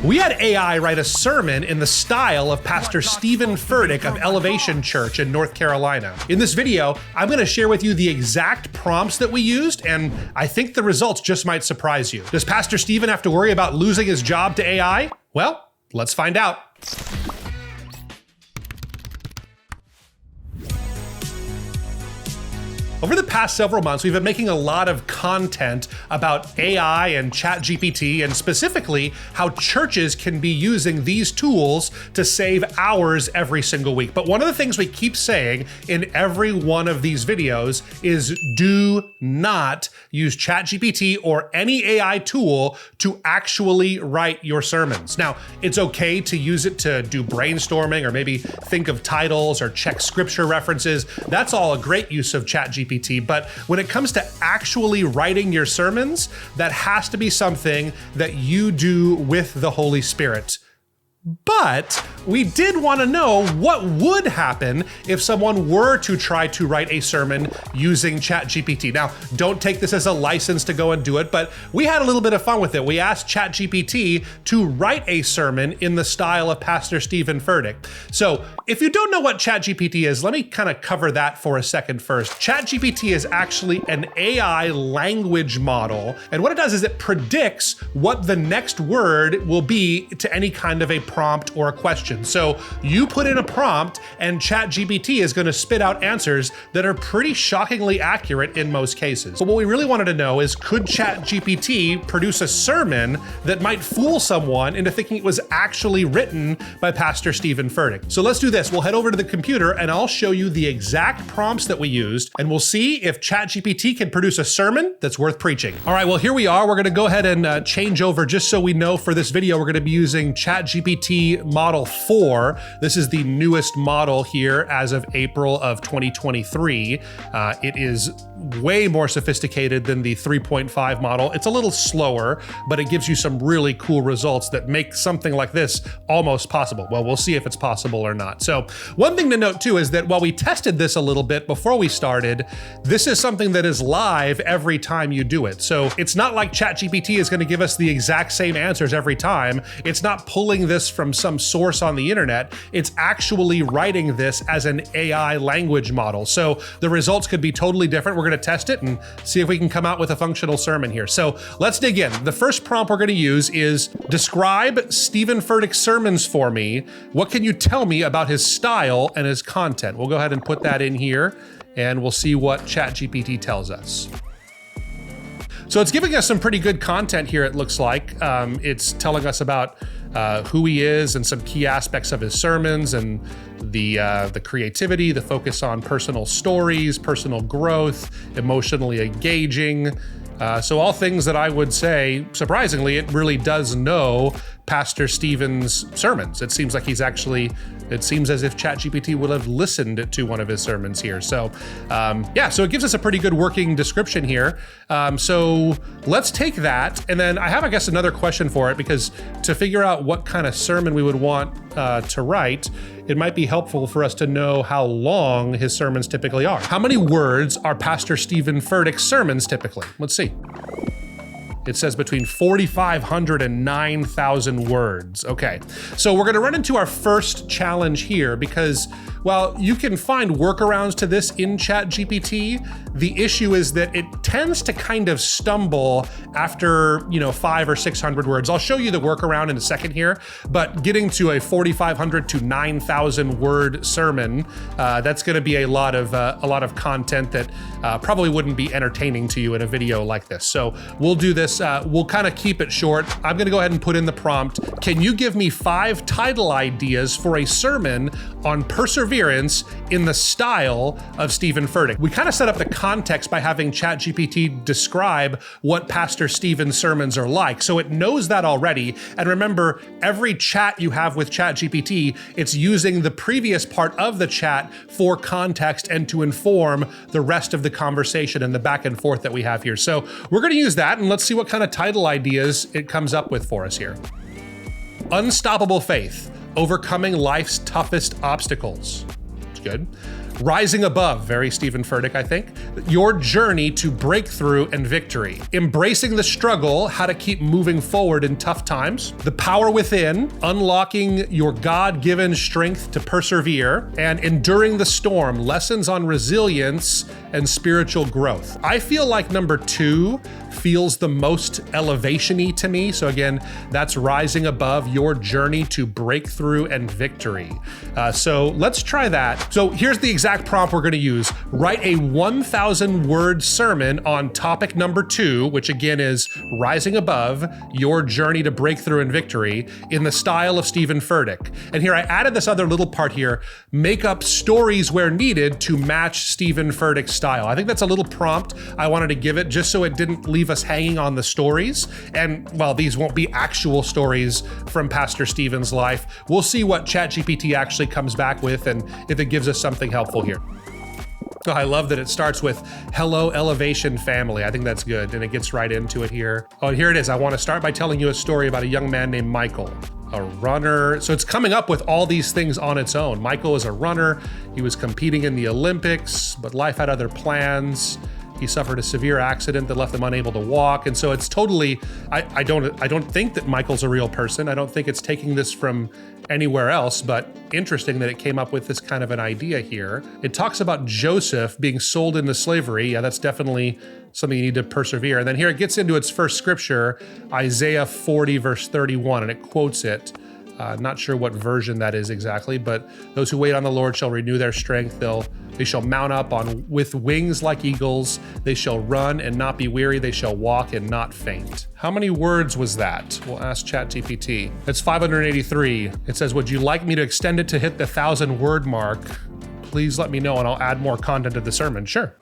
We had AI write a sermon in the style of Pastor Steven Furtick of Elevation Church in North Carolina. In this video, I'm going to share with you the exact prompts that we used, and I think the results just might surprise you. Does Pastor Steven have to worry about losing his job to AI? Well, let's find out. Over the past several months, we've been making a lot of content about AI and ChatGPT, and specifically how churches can be using these tools to save hours every single week. But one of the things we keep saying in every one of these videos is do not use ChatGPT or any AI tool to actually write your sermons. Now, it's okay to use it to do brainstorming or maybe think of titles or check scripture references. That's all a great use of ChatGPT. But when it comes to actually writing your sermons, that has to be something that you do with the Holy Spirit. But we did want to know what would happen if someone were to try to write a sermon using ChatGPT. Now, don't take this as a license to go and do it, but we had a little bit of fun with it. We asked ChatGPT to write a sermon in the style of Pastor Steven Furtick. So if you don't know what ChatGPT is, let me kind of cover that for a second first. ChatGPT is actually an AI language model, and what it does is it predicts what the next word will be to any kind of a prompt or a question. So you put in a prompt and ChatGPT is going to spit out answers that are pretty shockingly accurate in most cases. But what we really wanted to know is, could ChatGPT produce a sermon that might fool someone into thinking it was actually written by Pastor Steven Furtick? So let's do this. We'll head over to the computer and I'll show you the exact prompts that we used, and we'll see if ChatGPT can produce a sermon that's worth preaching. All right, well, here we are. We're going to go ahead and change over just so we know for this video, we're going to be using ChatGPT Model 4. This is the newest model here as of April of 2023. It is way more sophisticated than the 3.5 model. It's a little slower, but it gives you some really cool results that make something like this almost possible. Well, we'll see if it's possible or not. So one thing to note too is that while we tested this a little bit before we started, this is something that is live every time you do it. So it's not like ChatGPT is going to give us the exact same answers every time. It's not pulling this from some source on the internet. It's actually writing this as an AI language model. So the results could be totally different. We're going to test it and see if we can come out with a functional sermon here. So let's dig in. The first prompt we're going to use is describe Steven Furtick's sermons for me. What can you tell me about his style and his content? We'll go ahead and put that in here and we'll see what ChatGPT tells us. So it's giving us some pretty good content here, it looks like. It's telling us about who he is and some key aspects of his sermons, and the creativity, the focus on personal stories, personal growth, emotionally engaging. So all things that I would say, surprisingly, it really does know Pastor Steven's sermons. It seems like it seems as if ChatGPT would have listened to one of his sermons here. So yeah, so it gives us a pretty good working description here. So let's take that. And then I have, I guess, another question for it, because to figure out what kind of sermon we would want to write, it might be helpful for us to know how long his sermons typically are. How many words are Pastor Steven Furtick's sermons typically? Let's see. It says between 4,500 and 9,000 words. Okay, so we're gonna run into our first challenge here, because while you can find workarounds to this in ChatGPT, the issue is that it tends to kind of stumble after 500 or 600 words. I'll show you the workaround in a second here, but getting to a 4,500 to 9,000 word sermon, that's gonna be a lot of content that probably wouldn't be entertaining to you in a video like this. So we'll do this. We'll kind of keep it short. I'm gonna go ahead and put in the prompt. Can you give me 5 title ideas for a sermon on perseverance in the style of Steven Furtick? We kind of set up the context by having ChatGPT describe what Pastor Steven's sermons are like. So it knows that already. And remember, every chat you have with ChatGPT, it's using the previous part of the chat for context and to inform the rest of the conversation and the back and forth that we have here. So we're going to use that, and let's see what kind of title ideas it comes up with for us here. Unstoppable faith, overcoming life's toughest obstacles. It's good. Rising above, very Steven Furtick, I think. Your journey to breakthrough and victory. Embracing the struggle, how to keep moving forward in tough times. The power within, unlocking your God-given strength to persevere. And enduring the storm, lessons on resilience and spiritual growth. I feel like number 2 feels the most elevation-y to me. So again, that's rising above, your journey to breakthrough and victory. So let's try that. So here's the exact prompt we're gonna use. Write a 1,000-word sermon on topic number 2, which again is rising above, your journey to breakthrough and victory, in the style of Steven Furtick. And here I added this other little part here, make up stories where needed to match Steven Furtick's style. I think that's a little prompt I wanted to give it just so it didn't leave us hanging on the stories. And while these won't be actual stories from Pastor Steven's life, we'll see what ChatGPT actually comes back with and if it gives us something helpful here. Oh, I love that it starts with, hello, Elevation family. I think that's good, and it gets right into it here. Oh, and here it is. I want to start by telling you a story about a young man named Michael, a runner. So it's coming up with all these things on its own. Michael is a runner. He was competing in the Olympics, but life had other plans. He suffered a severe accident that left him unable to walk. And so it's totally, I don't think that Michael's a real person. I don't think it's taking this from anywhere else, but interesting that it came up with this kind of an idea here. It talks about Joseph being sold into slavery. Yeah, that's definitely something you need to persevere. And then here it gets into its first scripture, Isaiah 40 verse 31, and it quotes it. Not sure what version that is exactly, but those who wait on the Lord shall renew their strength. They shall mount up with wings like eagles. They shall run and not be weary. They shall walk and not faint. How many words was that? We'll ask ChatGPT. It's 583. It says, would you like me to extend it to hit the 1,000-word mark? Please let me know and I'll add more content to the sermon. Sure.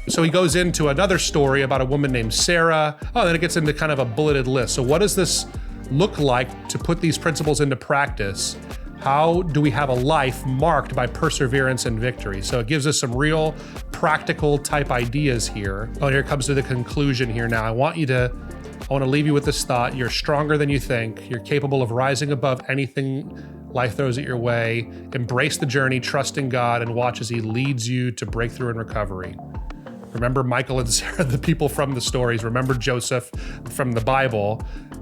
So he goes into another story about a woman named Sarah. Oh, then it gets into kind of a bulleted list. So what does this look like to put these principles into practice? How do we have a life marked by perseverance and victory? So it gives us some real practical type ideas here. Oh, here it comes to the conclusion here now. I want to leave you with this thought. You're stronger than you think. You're capable of rising above anything life throws at your way. Embrace the journey, trust in God, and watch as he leads you to breakthrough and recovery. Remember Michael and Sarah, the people from the stories. Remember Joseph from the Bible.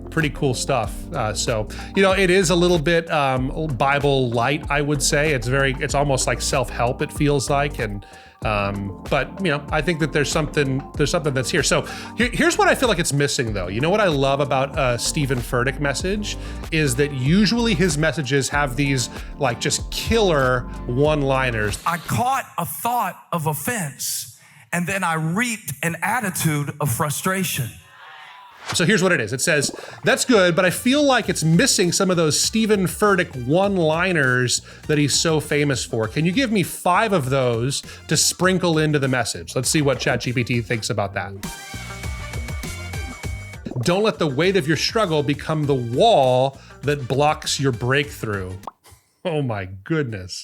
Pretty cool stuff. So, it is a little bit Bible light, I would say. It's almost like self-help, it feels like. And but I think that there's something that's here. So here's what I feel like it's missing though. You know what I love about a Steven Furtick message is that usually his messages have these like just killer one-liners. I caught a thought of offense and then I reaped an attitude of frustration. So here's what it is. It says, that's good, but I feel like it's missing some of those Steven Furtick one-liners that he's so famous for. Can you give me 5 of those to sprinkle into the message? Let's see what ChatGPT thinks about that. Don't let the weight of your struggle become the wall that blocks your breakthrough. Oh my goodness,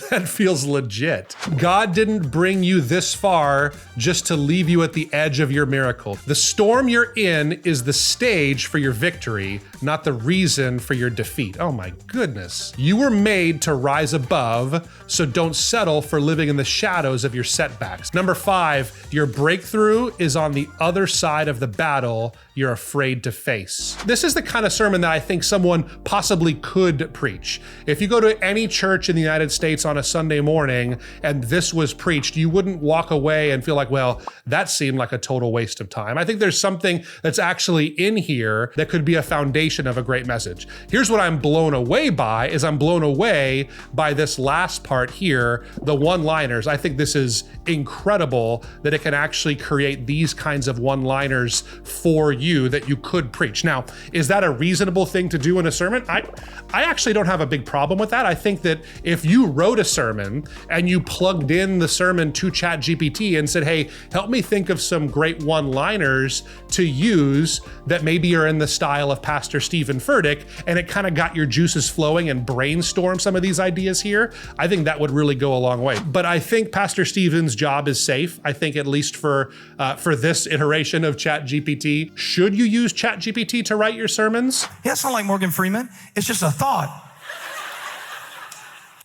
that feels legit. God didn't bring you this far just to leave you at the edge of your miracle. The storm you're in is the stage for your victory, not the reason for your defeat. Oh my goodness. You were made to rise above, so don't settle for living in the shadows of your setbacks. Number 5, your breakthrough is on the other side of the battle you're afraid to face. This is the kind of sermon that I think someone possibly could preach. If you go to any church in the United States on a Sunday morning and this was preached, you wouldn't walk away and feel like, well, that seemed like a total waste of time. I think there's something that's actually in here that could be a foundation of a great message. Here's what I'm blown away by, is I'm blown away by this last part here, the one-liners. I think this is incredible that it can actually create these kinds of one-liners for you that you could preach. Now, is that a reasonable thing to do in a sermon? I actually don't have a big problem with that. I think that if you wrote a sermon and you plugged in the sermon to ChatGPT and said, hey, help me think of some great one-liners to use that maybe are in the style of Pastor Steven Furtick, and it kind of got your juices flowing and brainstorm some of these ideas here, I think that would really go a long way. But I think Pastor Steven's job is safe. I think at least for this iteration of ChatGPT. Should you use ChatGPT to write your sermons? Yeah, it's not like Morgan Freeman. It's just a thought.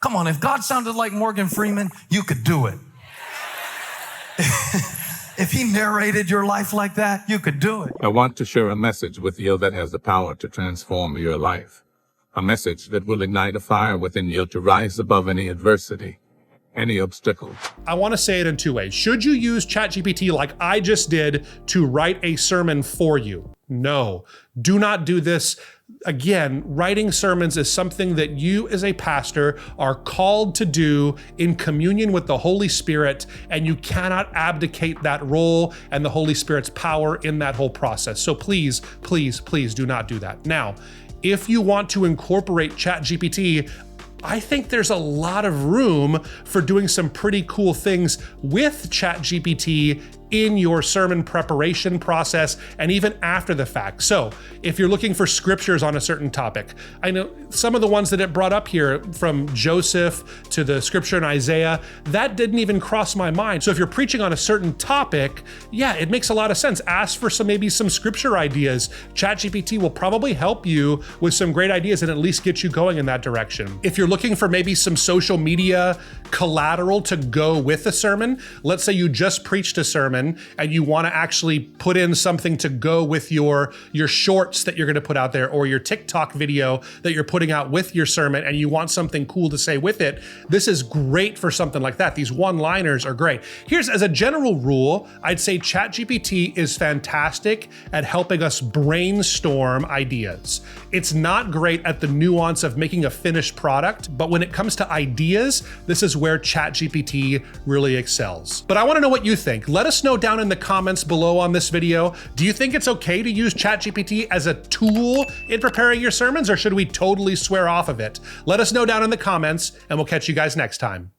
Come on, if God sounded like Morgan Freeman, you could do it. If he narrated your life like that, you could do it. I want to share a message with you that has the power to transform your life. A message that will ignite a fire within you to rise above any adversity, any obstacle. I want to say it in two ways. Should you use ChatGPT like I just did to write a sermon for you? No, do not do this. Again, writing sermons is something that you as a pastor are called to do in communion with the Holy Spirit, and you cannot abdicate that role and the Holy Spirit's power in that whole process. So please, please, please do not do that. Now, if you want to incorporate ChatGPT, I think there's a lot of room for doing some pretty cool things with ChatGPT in your sermon preparation process and even after the fact. So if you're looking for scriptures on a certain topic, I know some of the ones that it brought up here, from Joseph to the scripture in Isaiah, that didn't even cross my mind. So if you're preaching on a certain topic, yeah, it makes a lot of sense. Ask for maybe some scripture ideas. ChatGPT will probably help you with some great ideas and at least get you going in that direction. If you're looking for maybe some social media collateral to go with a sermon, let's say you just preached a sermon and you want to actually put in something to go with your shorts that you're going to put out there, or your TikTok video that you're putting out with your sermon, and you want something cool to say with it, this is great for something like that. These one-liners are great. Here's, as a general rule, I'd say ChatGPT is fantastic at helping us brainstorm ideas. It's not great at the nuance of making a finished product, but when it comes to ideas, this is where ChatGPT really excels. But I want to know what you think. Let us know down in the comments below on this video. Do you think it's okay to use ChatGPT as a tool in preparing your sermons, or should we totally swear off of it? Let us know down in the comments, and we'll catch you guys next time.